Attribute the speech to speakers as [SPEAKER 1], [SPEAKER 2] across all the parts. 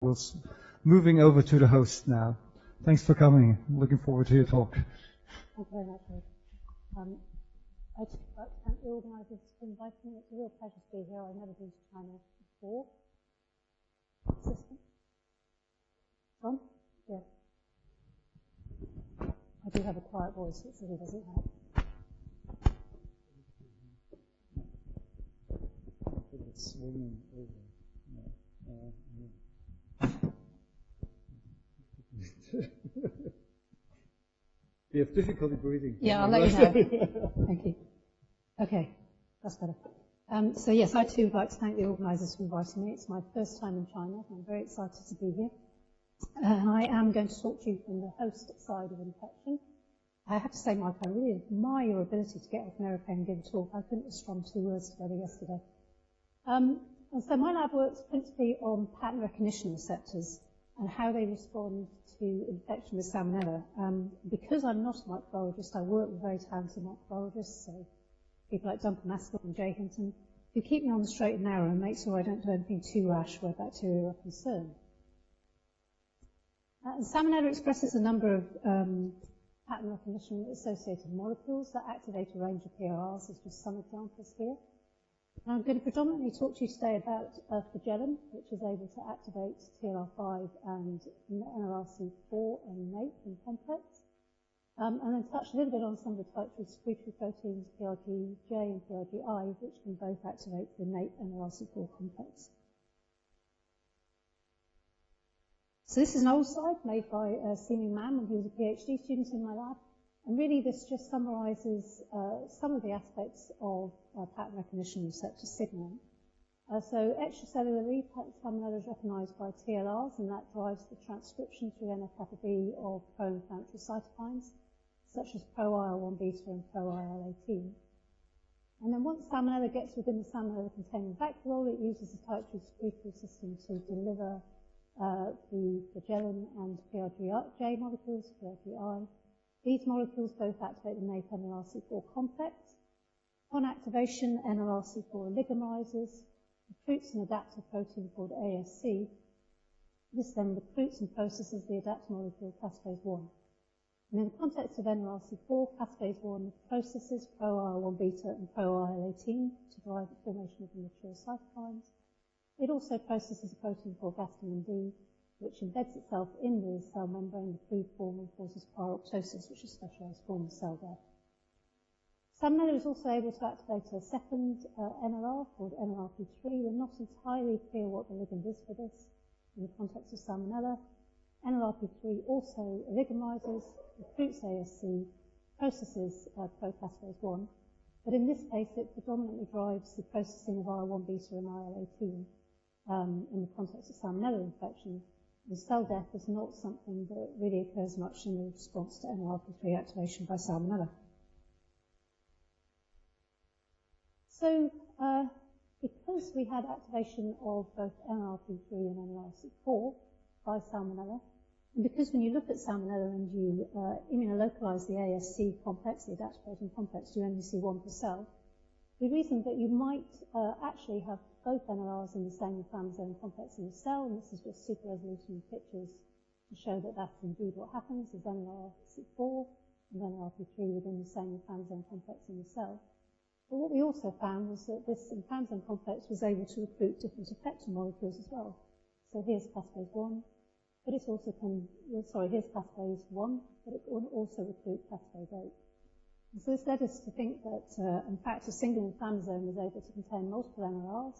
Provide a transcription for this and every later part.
[SPEAKER 1] We're moving over to the host now. Thanks for coming. Looking forward to your talk.
[SPEAKER 2] Thank you very much, Ed. I'd just like to thank the organisers for inviting me. It's a real pleasure to be here. I've never been to China before. System? On? Yeah. I do have a quiet voice, which really doesn't help.
[SPEAKER 1] It's swinging over. You have difficulty breathing.
[SPEAKER 2] Yeah, I'll let you know. Thank you. Okay, that's better. So yes, I too would like to thank the organisers for inviting me. It's my first time in China. I'm very excited to be here. And I am going to talk to you from the host side of infection. I have to say, Mike, I really admire your ability to get off an aeroplane and give a talk. I couldn't have strung two words together yesterday. And so my lab works principally on pattern recognition receptors and how they respond to infection with Salmonella. Because I'm not a microbiologist, I work with very talented microbiologists, so people like Duncan Maskell and Jay Hinton, who keep me on the straight and narrow and make sure I don't do anything too rash where bacteria are concerned. Salmonella expresses a number of pattern recognition associated molecules that activate a range of PRRs. There's just some examples here. And I'm going to predominantly talk to you today about flagellum, which is able to activate TLR5 and NLRC4 and NAPE and complex. And then touch a little bit on some of the type 2 secretory proteins, PRGJ and PRGI, which can both activate the NAPE and NLRC4 complex. So this is an old slide made by Seeming Man when he was a PhD student in my lab. And really this just summarises some of the aspects of pattern recognition receptor signaling. So extracellularly, Salmonella is recognised by TLRs, and that drives the transcription through NF-kappa B of pro-inflammatory cytokines, such as pro-IL-1 beta and pro-IL-18. And then once Salmonella gets within the Salmonella-containing vacuole, it uses the type 2 secretory system to deliver the flagellum and PRGJ molecules, PRGI. These molecules both activate the NAPE and NLRC4 complex. On activation, NLRC4 oligomerizes, recruits an adaptive protein called ASC. This then recruits and processes the adaptive molecule caspase 1. And in the context of NLRC4, caspase 1 processes pro-IL-1 beta and pro-IL-18 to drive the formation of the mature cytokines. It also processes a protein called gastamine D, which embeds itself in the cell membrane, the food form, and causes pyroptosis, which is a specialized form of cell death. Salmonella is also able to activate a second NLR called NLRP3. We're not entirely clear what the ligand is for this in the context of Salmonella. NLRP3 also oligomerizes, recruits ASC, processes pro-caspase 1, but in this case it predominantly drives the processing of IL-1 beta and IL-18 in the context of Salmonella infection. The cell death is not something that really occurs much in the response to NLRP3 activation by Salmonella. So, because we had activation of both NLRP3 and NLRC4 by Salmonella, and because when you look at Salmonella and you immunolocalize the ASC complex, the adaptive protein complex, you only see one per cell, we reasoned that you might actually have both NLRs in the same inflammasome complex in the cell, and this is just super resolution pictures to show that that's indeed what happens. There's NLRC4 and NLRP3 within the same inflammasome complex in the cell. But what we also found was that this inflammasome complex was able to recruit different effector molecules as well. So here's caspase 1, but it also can, here's caspase 1, but it can also recruit caspase 8. And so this led us to think that, in fact, a single inflammasome is able to contain multiple NLRs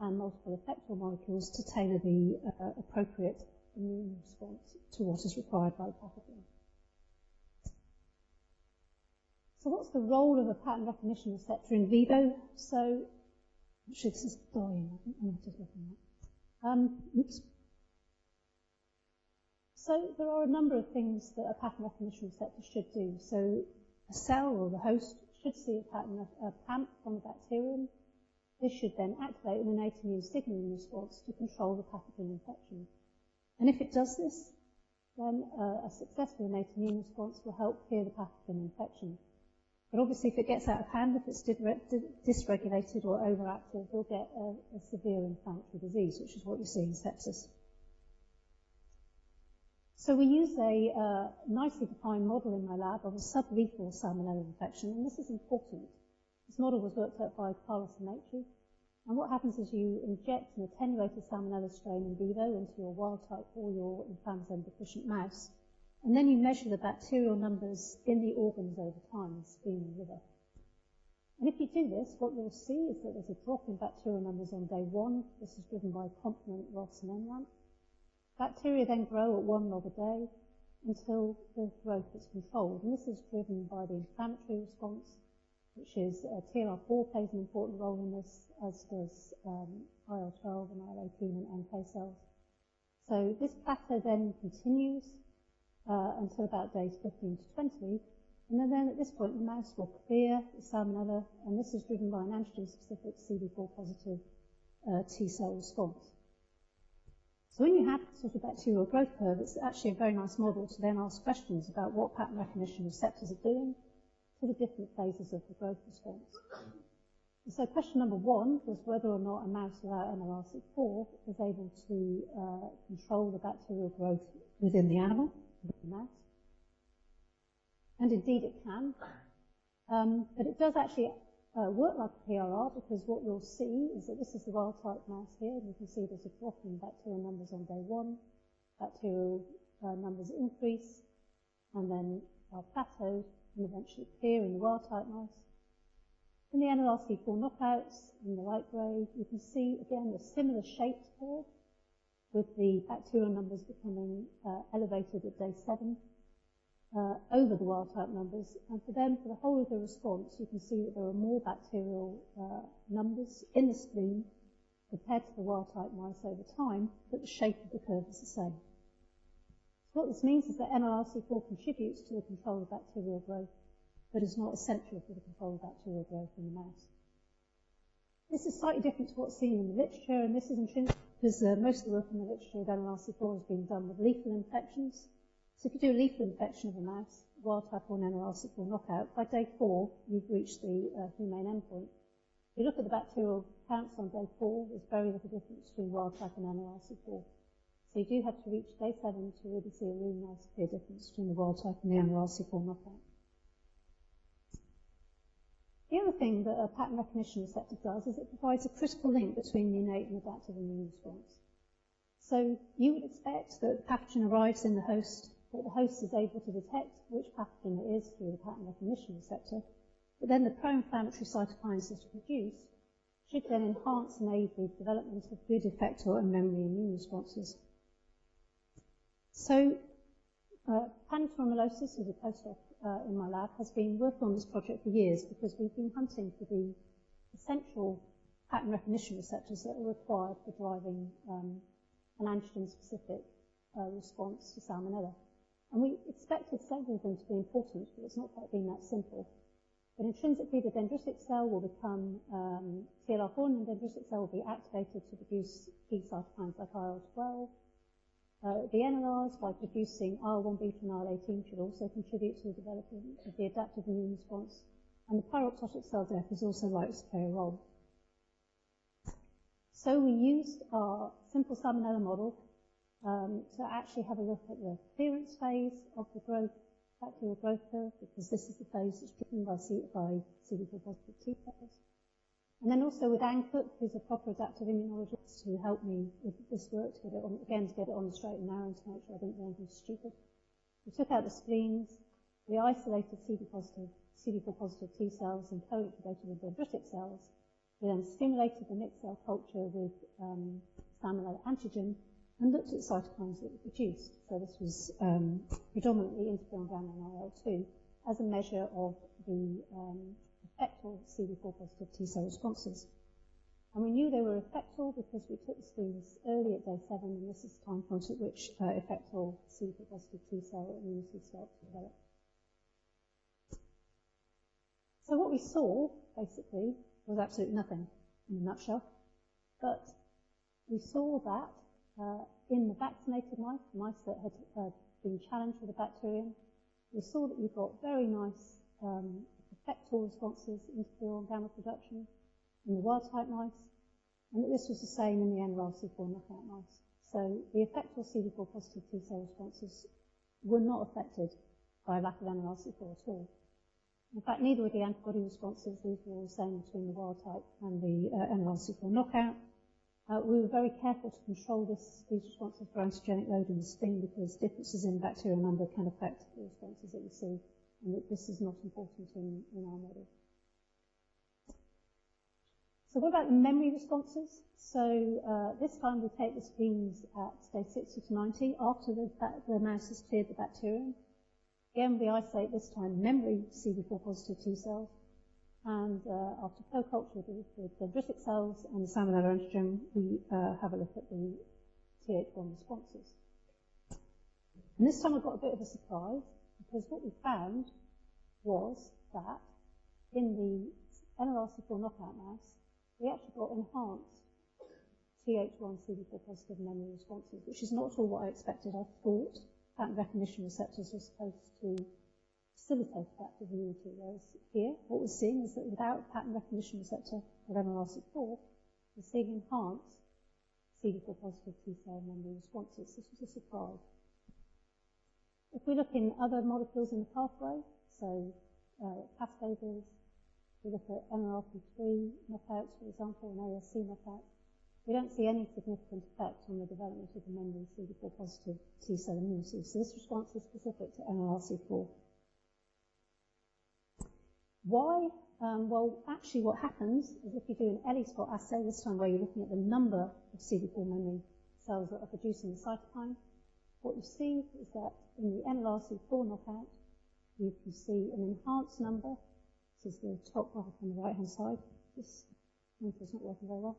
[SPEAKER 2] and multiple effector molecules to tailor the appropriate immune response to what is required by the pathogen. So what's the role of a pattern recognition receptor in vivo? So, actually this is dying, I think I'm just looking at. Oops. So there are a number of things that a pattern recognition receptor should do. So a cell or the host should see a pattern of a PAMP from the bacterium. This should then activate an innate immune signaling response to control the pathogen infection. And if it does this, then a successful innate immune response will help clear the pathogen infection. But obviously, if it gets out of hand, if it's dysregulated or overactive, you'll get a severe inflammatory disease, which is what you see in sepsis. So we use a nicely defined model in my lab of a sublethal salmonella infection, and this is important. This model was worked out by Carlos and Maitri, and what happens is you inject an attenuated salmonella strain in vivo into your wild type or your inflammasome deficient mouse, and then you measure the bacterial numbers in the organs over time, in spleen and liver. And if you do this, what you'll see is that there's a drop in bacterial numbers on day 1. This is driven by complement ROS and NRAM. Bacteria then grow at 1 log a day until the growth is controlled. And this is driven by the inflammatory response, which is TLR4 plays an important role in this, as does IL-12 and IL-18 and NK cells. So this plateau then continues until about days 15 to 20. And then at this point, the mouse will clear the salmonella, and this is driven by an antigen-specific CD4 positive T cell response. So when you have this sort of bacterial growth curve, it's actually a very nice model to then ask questions about what pattern recognition receptors are doing to the different phases of the growth response. And so question number 1 was whether or not a mouse without NLRC4 was able to control the bacterial growth within the animal, within the mouse. And indeed it can, but it does actually work like a PRR, because what you'll see is that this is the wild type mouse here, and you can see there's a drop in bacterial numbers on day 1, bacterial numbers increase, and then are plateaued and eventually clear in the wild type mouse. In the NLRC4 knockouts, in the light grey, you can see again a similar shaped curve, with the bacterial numbers becoming elevated at day 7. Over the wild type numbers, and for the whole of the response, you can see that there are more bacterial numbers in the spleen compared to the wild type mice over time, but the shape of the curve is the same. So what this means is that NLRC4 contributes to the control of bacterial growth, but is not essential for the control of bacterial growth in the mouse. This is slightly different to what's seen in the literature, and this is intrinsic because most of the work in the literature with NLRC4 has been done with lethal infections. So if you do a lethal infection of a mouse, wild type or an NLRC4 knockout, by day 4, you've reached the humane endpoint. If you look at the bacterial counts on day 4, there's very little difference between wild type and NLRC4. So you do have to reach day 7 to really see a really nice clear difference between the wild type and the NLRC4 knockout. The other thing that a pattern recognition receptor does is it provides a critical link between the innate and adaptive immune response. So you would expect that the pathogen arrives in the host, that the host is able to detect which pathogen it is through the pattern recognition receptor, but then the pro-inflammatory cytokines that are produced should then enhance and aid the development of good effector and memory immune responses. So, Panitor amylosis, who's a postdoc in my lab, has been working on this project for years because we've been hunting for the essential pattern recognition receptors that are required for driving an antigen-specific response to Salmonella. And we expected several of them to be important, but it's not quite been that simple. But intrinsically, the dendritic cell will become TLR4, and the dendritic cell will be activated to produce key cytokines like IL-12. The NLRs, by producing IL-1 beta and IL-18, should also contribute to the development of the adaptive immune response. And the pyroptotic cell death is also likely to play a role. So we used our simple Salmonella model to actually have a look at the clearance phase of the growth, bacterial growth curve, because this is the phase that's driven by CD4 positive T cells. And then also with Ankut, who's a proper adaptive immunologist who helped me with this work to get it on, again, to get it on the straight and narrow and to make sure I didn't do anything stupid. We took out the spleens, we isolated CD4 positive T cells and co-incubated with dendritic cells. We then stimulated the mixed cell culture with Salmonella antigen and looked at cytokines that were produced. So this was predominantly interferon gamma and IL-2 as a measure of the effector CD4 positive T cell responses. And we knew they were effector because we took the spleens early at day 7, and this is the time point at which effector CD4 positive T cell immunity starts to develop. So what we saw, basically, was absolutely nothing in a nutshell. But we saw that in the vaccinated mice, mice that had been challenged with a bacterium, we saw that we got very nice effector responses, interferon gamma production in the wild-type mice, and that this was the same in the NLRC4 knockout mice. So the effector CD4 positive T cell responses were not affected by lack of NLRC4 at all. In fact, neither were the antibody responses. These were all the same between the wild type and the NLRC4 knockout. We were very careful to control these responses for antigenic load in the spleen because differences in bacterial number can affect the responses that we see, and that this is not important in our model. So what about the memory responses? So this time we take the spleens at day 60 to 90 after the mouse has cleared the bacterium. Again, we isolate this time memory CD4 positive T cells, and after co-culture with dendritic cells and the Salmonella antigen, we have a look at the Th1 responses. And this time I got a bit of a surprise, because what we found was that in the NLRC4 knockout mouse, we actually got enhanced Th1 CD4 positive memory responses, which is not at all what I expected. I thought pattern recognition receptors were supposed to facilitate adaptive immunity, whereas here, what we're seeing is that without pattern recognition receptor of NLRC4, we're seeing enhanced CD4 positive T cell memory responses. This was a surprise. If we look in other molecules in the pathway, so cascaders, we look at NLRP3 knockouts, for example, and ASC knockouts, we don't see any significant effect on the development of the memory CD4 positive T cell immunity. So this response is specific to NLRC4. Why? Well, actually what happens is if you do an ELISpot assay, this time where you're looking at the number of CD4 memory cells that are producing the cytokine, what you see is that in the NLRC4 knockout, you can see an enhanced number. This is the top graph on the right-hand side. This is not working very well.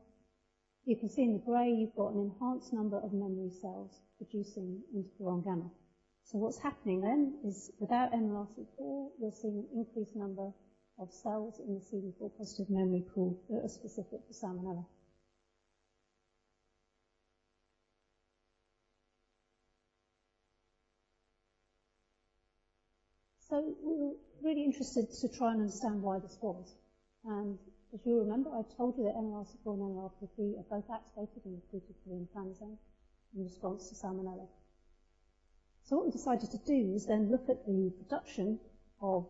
[SPEAKER 2] You can see in the grey you've got an enhanced number of memory cells producing interferon gamma. So what's happening then is without NLRC4, you're seeing an increased number of cells in the CD4 positive memory pool that are specific for Salmonella. So we were really interested to try and understand why this was. And as you remember, I told you that NLRC4 and NLRP3 are both activated and recruited for the inflammasome in response to Salmonella. So what we decided to do is then look at the production of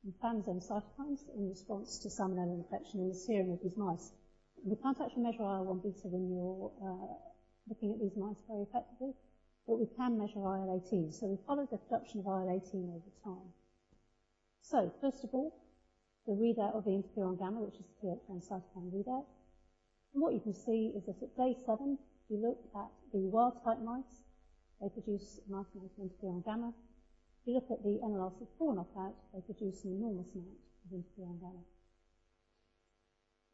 [SPEAKER 2] inflammasome cytokines in response to Salmonella infection in the serum of these mice. And we can't actually measure IL-1 beta when you're looking at these mice very effectively, but we can measure IL-18. So we followed the production of IL-18 over time. So, first of all, the readout of the interferon gamma, which is the Th1 cytokine readout. And what you can see is that at day 7, if you look at the wild-type mice, they produce a nice amount of interferon gamma. If you look at the NLRC4 knockout, they produce an enormous amount of interferon gamma.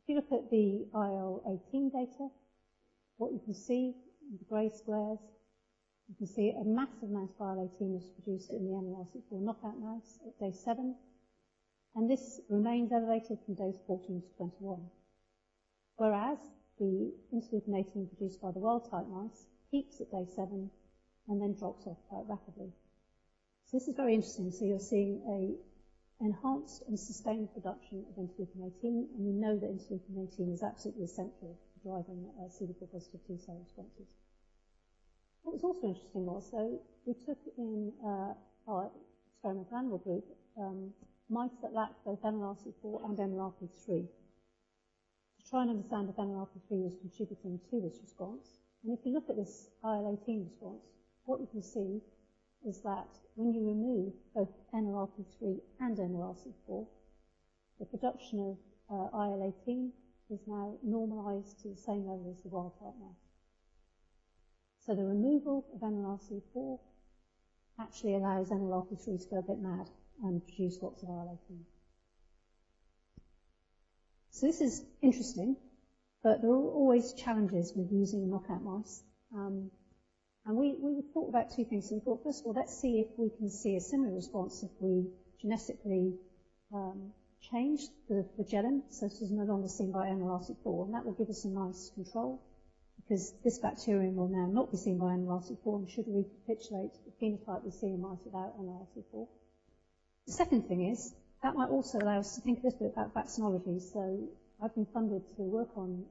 [SPEAKER 2] If you look at the IL-18 data, what you can see in the grey squares, you can see a massive amount of IL-18 was produced in the NLRC4 knockout mouse at day 7, and this remains elevated from days 14 to 21. Whereas the interleukin-18 produced by the wild-type mice peaks at day 7 and then drops off quite rapidly. So this is very interesting. So you're seeing an enhanced and sustained production of interleukin-18, and we know that interleukin-18 is absolutely essential for driving CD4 positive T cell responses. What was also interesting was, so we took in our experimental animal group mice that lacked both NLRC4 and NLRP3 to try and understand if NLRP3 was contributing to this response. And if you look at this IL-18 response, what you can see is that when you remove both NLRP3 and NLRC4, the production of IL-18 is now normalized to the same level as the wild-type mouse. So the removal of NLRC4 actually allows NLRP3 to go a bit mad and produce lots of IL-18. So this is interesting, but there are always challenges with using knockout mice. And we thought about two things. So we thought, first of all, let's see if we can see a similar response if we genetically change the flagellum, so this is no longer seen by NLRC4, and that will give us a nice control, because this bacterium will now not be seen by NLRC4 and should recapitulate the phenotype we see in mice without NLRC4. The second thing is, that might also allow us to think a little bit about vaccinology. So I've been funded to work on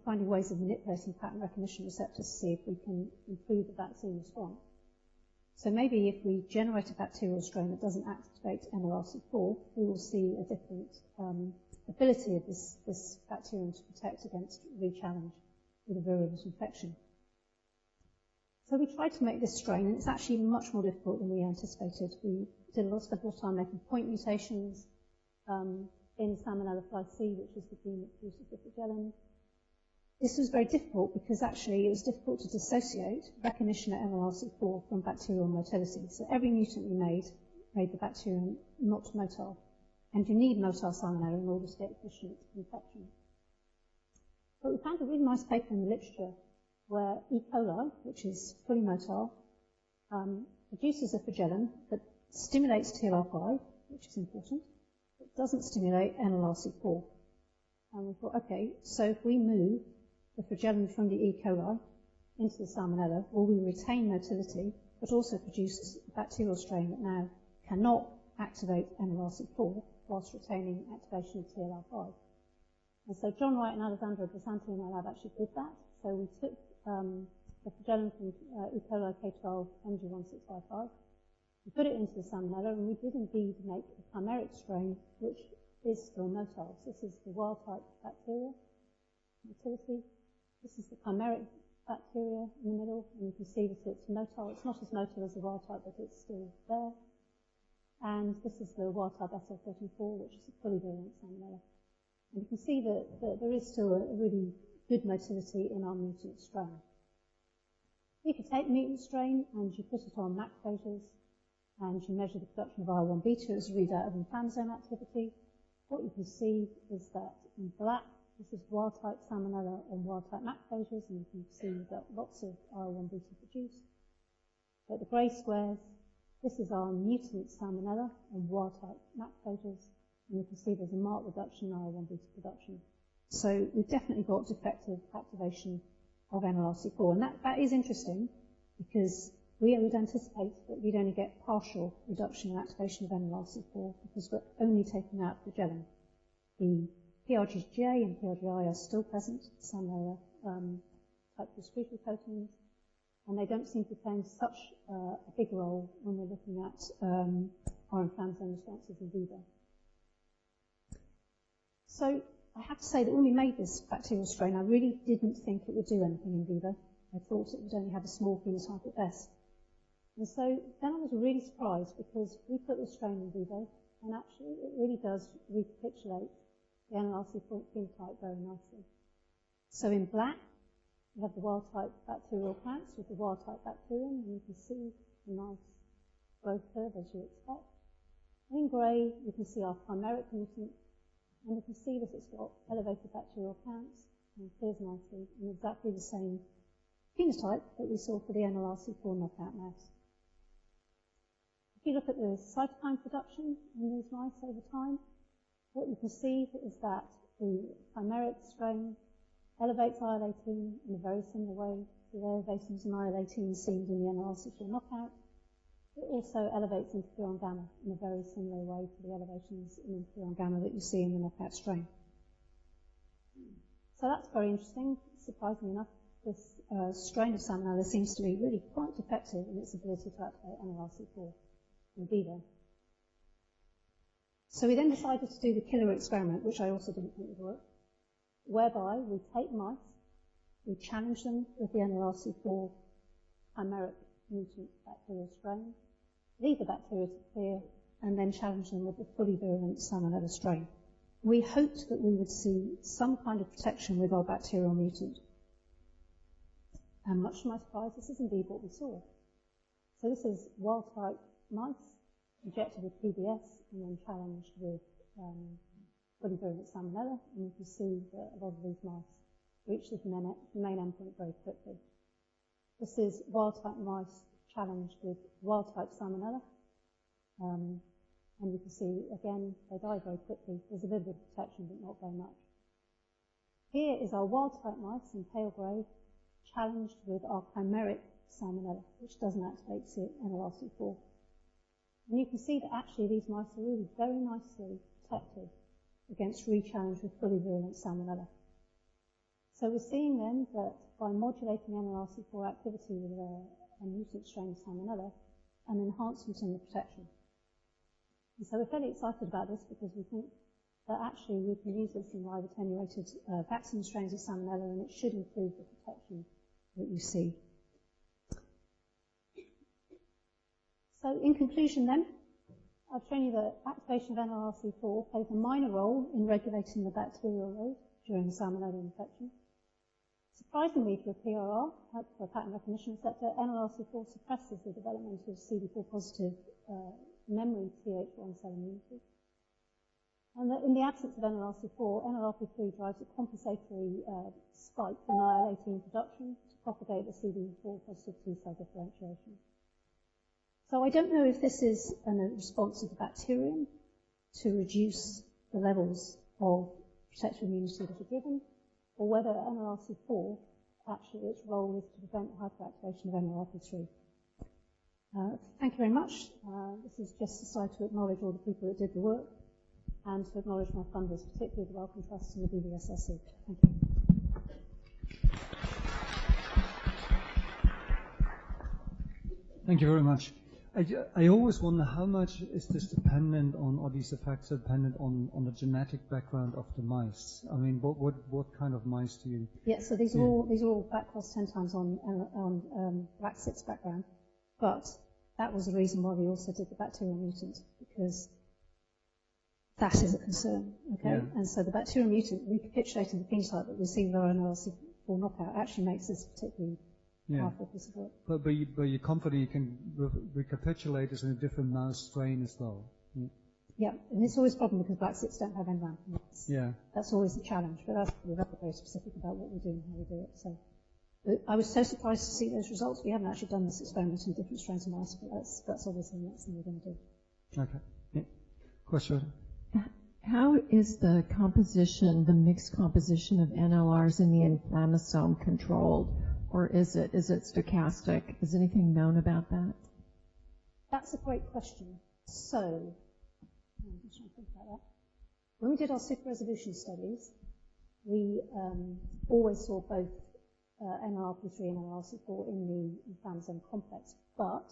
[SPEAKER 2] finding ways of manipulating pattern recognition receptors to see if we can improve the vaccine response. So maybe if we generate a bacterial strain that doesn't activate NLRC4, we will see a different ability of this bacterium to protect against rechallenge with a virulent infection. So we tried to make this strain, and it's actually much more difficult than we anticipated. We did a lot of time making point mutations in Salmonella fly C, which is the gene that produces the flagellin. This was very difficult because actually it was difficult to dissociate recognition at NLRC4 from bacterial motility. So every mutant we made the bacterium not motile. And you need motile Salmonella in order to get efficient infection. But we found a really nice paper in the literature where E. coli, which is fully motile, produces a flagellin that stimulates TLR5, which is important, but doesn't stimulate NLRC4. And we thought, okay, so if we move the flagellin from the E. coli into the Salmonella, will we retain motility, but also produce a bacterial strain that now cannot activate NLRC4 whilst retaining activation of TLR5. And so John Wright and Alessandro Basanti in our lab actually did that. So we took the flagellin from E. coli K12 MG1655, we put it into the Salmonella, and we did indeed make a chimeric strain, which is still motile. So this is the wild-type bacteria, motility. This is the chimeric bacteria in the middle, and you can see that it's motile. It's not as motile as the wild-type, but it's still there. And this is the wild-type SL34, which is a fully virulent Salmonella. And you can see that there is still a really good motility in our mutant strain. You could take mutant strain and you put it on macrophages and you measure the production of IL-1 beta as a readout of inflammasome activity. What you can see is that in black, this is wild-type Salmonella on wild-type macrophages, and you can see that lots of IL-1 beta produced. But the grey squares, this is our mutant Salmonella on wild-type macrophages, and you can see there's a marked reduction in IL-1 beta production. So we've definitely got defective activation of NLRC4, and that is interesting because we would anticipate that we'd only get partial reduction in activation of NLRC4 because we're only taking out flagellin. The PRGJ and PRGI are still present, Salmonella type 2 secretory proteins, and they don't seem to play such a big role when we're looking at our inflammasome responses in vivo. So I have to say that when we made this bacterial strain, I really didn't think it would do anything in vivo. I thought it would only have a small phenotype at best. And so then I was really surprised because we put this strain in vivo, and actually it really does recapitulate the NLRC4 phenotype very nicely. So in black, we have the wild-type bacterial plants with the wild-type bacterium, and you can see a nice growth curve as you expect. In grey, you can see our chimeric mutant, and you can see that it's got elevated bacterial counts and clears nicely in exactly the same phenotype that we saw for the NLRC4 knockout mouse. If you look at the cytokine production in these mice over time, what you can see is that the chimeric strain elevates IL-18 in a very similar way to the elevations in IL-18 seen in the NLRC4 knockout. It also elevates interferon gamma in a very similar way to the elevations in interferon gamma that you see in the knockout strain. So that's very interesting. Surprisingly enough, this strain of Salmonella seems to be really quite effective in its ability to activate NLRC4 in vivo. So we then decided to do the killer experiment, which I also didn't think would work, whereby we take mice, we challenge them with the NLRC4 chimeric mutant bacterial strain, leave the bacteria to clear, and then challenge them with the fully virulent Salmonella strain. We hoped that we would see some kind of protection with our bacterial mutant. And much to my surprise, this is indeed what we saw. So this is wild-type mice injected with PBS and then challenged with fully virulent Salmonella, and you can see that a lot of these mice reach the main endpoint very quickly. This is wild-type mice challenged with wild-type Salmonella, and you can see, again, they die very quickly. There's a little bit of protection, but not very much. Here is our wild-type mice in pale grey, challenged with our chimeric Salmonella, which doesn't activate NLRC4. And you can see that actually these mice are really very nicely protected against re-challenge with fully virulent Salmonella. So we're seeing then that by modulating NLRC4 activity with a mutant strain of Salmonella, an enhancement in the protection. And so we're fairly excited about this because we think that actually we can use this in live attenuated vaccine strains of Salmonella, and it should improve the protection that you see. So in conclusion then, I've shown you that activation of NLRC4 plays a minor role in regulating the bacterial load during Salmonella infection. Surprisingly for a PRR, for a pattern recognition receptor, NLRC4 suppresses the development of CD4 positive memory Th1 cell immunity. And that in the absence of NLRC4, NLRP3 drives a compensatory spike in IL-18 production to propagate the CD4 positive T cell differentiation. So I don't know if this is a response of the bacterium to reduce the levels of protective immunity that are given, or whether NLRC4, actually its role is to prevent hyperactivation of NLRP3. Thank you very much. This is just a slide to acknowledge all the people that did the work and to acknowledge my funders, particularly the Wellcome Trust and the BVSSE. Thank you.
[SPEAKER 1] Thank you very much. I always wonder how much is this dependent on, or these effects are dependent on the genetic background of the mice. I mean, what kind of mice do you?
[SPEAKER 2] Yeah, so these are all backcrossed 10 times on black 6 background, but that was the reason why we also did the bacterial mutant, because that is a concern, okay? Yeah. And so the bacterial mutant recapitulating the phenotype that we see with our NLRC4 knockout actually makes this particularly powerful piece of work. But
[SPEAKER 1] you're confident you can recapitulate this in a different mouse strain as well?
[SPEAKER 2] Yeah, and it's always a problem because black 6 don't have enzyme.
[SPEAKER 1] Yeah.
[SPEAKER 2] That's always the challenge, but we're very specific about what we do and how we do it. So I was so surprised to see those results. We haven't actually done this experiment in different strains of mice, but that's obviously the next thing we're going to do.
[SPEAKER 1] Okay. Yeah. Question?
[SPEAKER 3] How is the composition, the mixed composition of NLRs in the inflammasome controlled, or is it stochastic? Is anything known about that?
[SPEAKER 2] That's a great question. So, I'm just trying to think about that. When we did our super resolution studies, we always saw both NLRP3 and NLRC4 in the inflammasome complex, but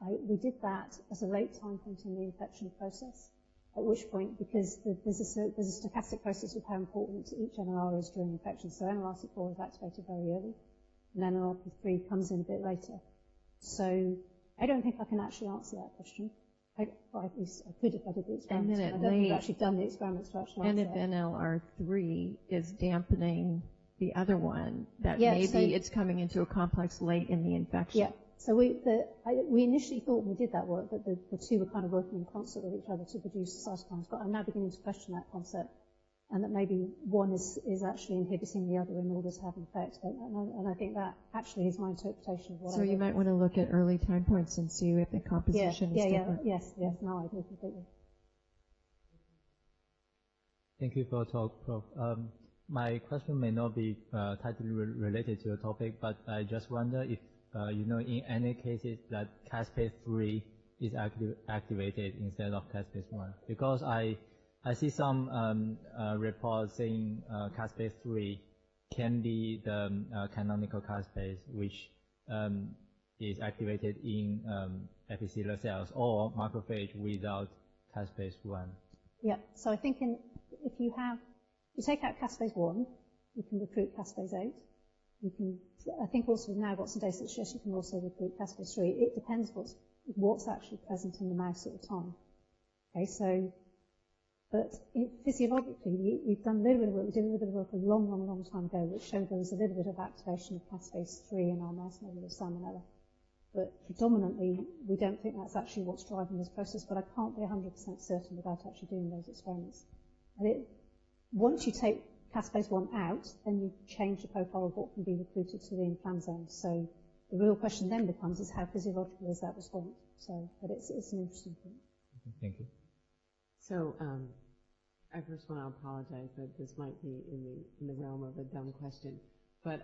[SPEAKER 2] we did that as a late time point in the infection process. At which point, because there's a stochastic process of how important each NLR is during infection. So NLRC4 is activated very early, and NLRP3 comes in a bit later. So I don't think I can actually answer that question. At least I could if I did the experiments. I don't think I've actually done the experiments to actually answer that.
[SPEAKER 3] And if NLR3 is dampening the other one, that maybe it's coming into a complex late in the infection.
[SPEAKER 2] Yeah. So we initially thought when we did that work that the two were kind of working in concert with each other to produce cytokines, but I'm now beginning to question that concept, and that maybe one is actually inhibiting the other in order to have an effect. And I think that actually is my interpretation of what
[SPEAKER 3] So you might want to look at early time points and see if the composition is different.
[SPEAKER 2] Yes, no, I agree completely.
[SPEAKER 4] Thank you for the talk, Prof. My question may not be tightly related to the topic, but I just wonder if you know, in any cases that caspase-3 is activated instead of caspase-1, because I see some reports saying caspase-3 can be the canonical caspase, which is activated in epithelial cells or macrophage without caspase-1.
[SPEAKER 2] Yeah, so I think if you take out caspase-1, you can recruit caspase-8. I think also we've now got some data that suggests you can also recruit caspase-3. It depends what's actually present in the mouse at the time. Okay, so, but physiologically, we've done a little bit of work. We did a little bit of work a long time ago, which showed there was a little bit of activation of caspase-3 in our mouse model of Salmonella. But predominantly, we don't think that's actually what's driving this process, but I can't be 100% certain without actually doing those experiments. And once you take caspase-1 out, then you change the profile of what can be recruited to the inflammasome. So the real question then becomes is how physiological is that response? So, but it's an interesting point.
[SPEAKER 4] Okay, thank you.
[SPEAKER 5] So I first want to apologize that this might be in the realm of a dumb question, but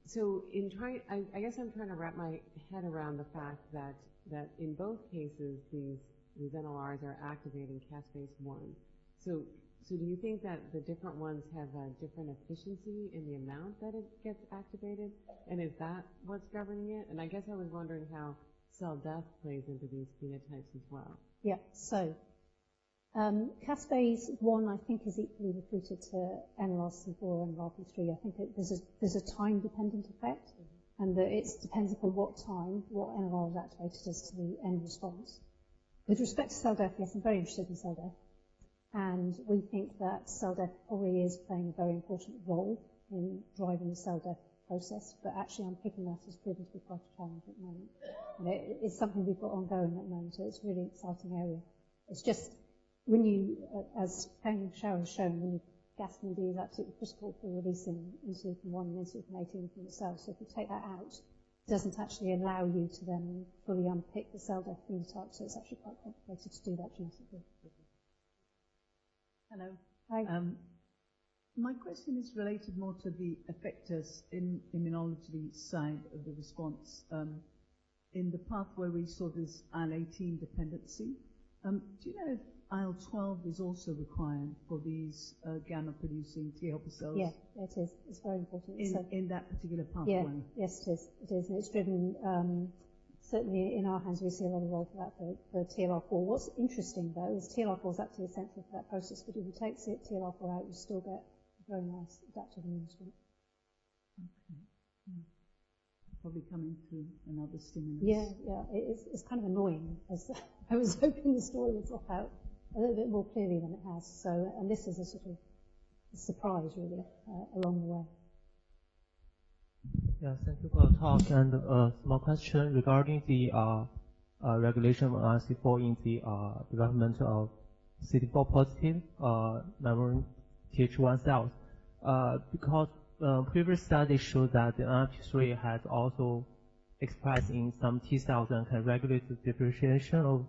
[SPEAKER 5] so I guess I'm trying to wrap my head around the fact that in both cases these NLRs are activating caspase-1. So do you think that the different ones have a different efficiency in the amount that it gets activated? And is that what's governing it? And I guess I was wondering how cell death plays into these phenotypes as well.
[SPEAKER 2] Yeah, so caspase 1, I think, is equally recruited to NLRP4 and NLRP3. I think there's a time-dependent effect, and that it depends upon what time, what NLR is activated as to the end response. With respect to cell death, yes, I'm very interested in cell death. And we think that cell death probably is playing a very important role in driving the cell death process, but actually I'm picking that as proving to be quite a challenge at the moment. And it's something we've got ongoing at the moment, so it's a really exciting area. It's just, when you, as Peng Shao has shown, when you gasping D is absolutely critical for releasing interleukin-1 and interleukin-18 from the cell, so if you take that out, it doesn't actually allow you to then fully unpick the cell death phenotype, so it's actually quite complicated to do that genetically.
[SPEAKER 6] Hello.
[SPEAKER 2] Hi.
[SPEAKER 6] My question is related more to the effectors in immunology side of the response. In the path where we saw this IL-18 dependency, do you know if IL-12 is also required for these gamma-producing T helper cells?
[SPEAKER 2] Yeah, it is. It's very important.
[SPEAKER 6] In that particular pathway?
[SPEAKER 2] Yeah, yes, it is. It is, and it's driven. Certainly in our hands, we see a lot of role for that for TLR4. What's interesting, though, is TLR4 is absolutely essential for that process, but if you take TLR4 out, you still get a very nice adaptive immune response.
[SPEAKER 6] Okay. Yeah. Probably coming through another stimulus.
[SPEAKER 2] Yeah, it's kind of annoying, as I was hoping the story would drop out a little bit more clearly than it has. So, and this is a sort of a surprise, really, along the way.
[SPEAKER 7] Yeah, thank you for the talk. And a small question regarding the regulation of NLRP4 in the development of CD4 positive memory Th1 cells. Because previous studies showed that the NLRP3 has also expressed in some T cells and can regulate the differentiation of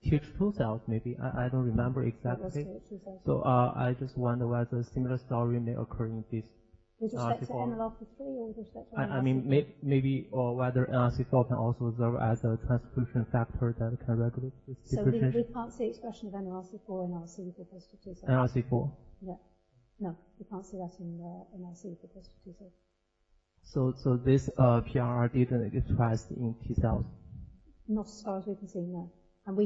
[SPEAKER 7] Th2 cells, maybe. I don't remember exactly. So I just wonder whether a similar story may occur in this.
[SPEAKER 2] With respect to NLRP3 or with respect to NLRP4?
[SPEAKER 7] I mean, maybe, or whether NLRP4 can also serve as a transcription factor that can regulate this differentiation.
[SPEAKER 2] So we can't see expression of NLRP4 in our CD4 positive T cells.
[SPEAKER 7] NLRP4?
[SPEAKER 2] Yeah. No, we can't see that in our CD4 positive T cells.
[SPEAKER 7] So this PRR didn't express in T cells?
[SPEAKER 2] Not as far as we can see, no. And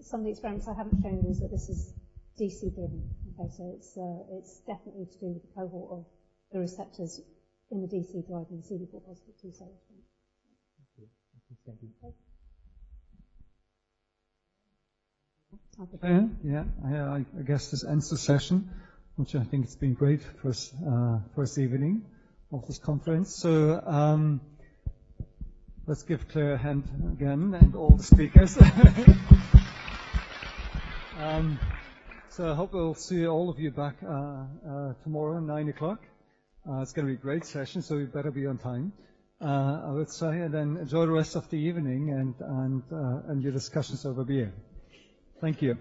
[SPEAKER 2] some of the experiments I haven't shown you is that this is DC driven. Okay, so it's definitely to do with the cohort of the receptors in the DC driving the CD4 positive T cells.
[SPEAKER 7] Thank
[SPEAKER 1] Yeah,
[SPEAKER 7] you.
[SPEAKER 1] yeah. I guess this ends the session, which I think has been great first evening of this conference. So let's give Claire a hand again and all the speakers. So I hope we'll see all of you back tomorrow at 9 o'clock. It's going to be a great session, so you better be on time, I would say, and then enjoy the rest of the evening and your discussions over beer. Thank you.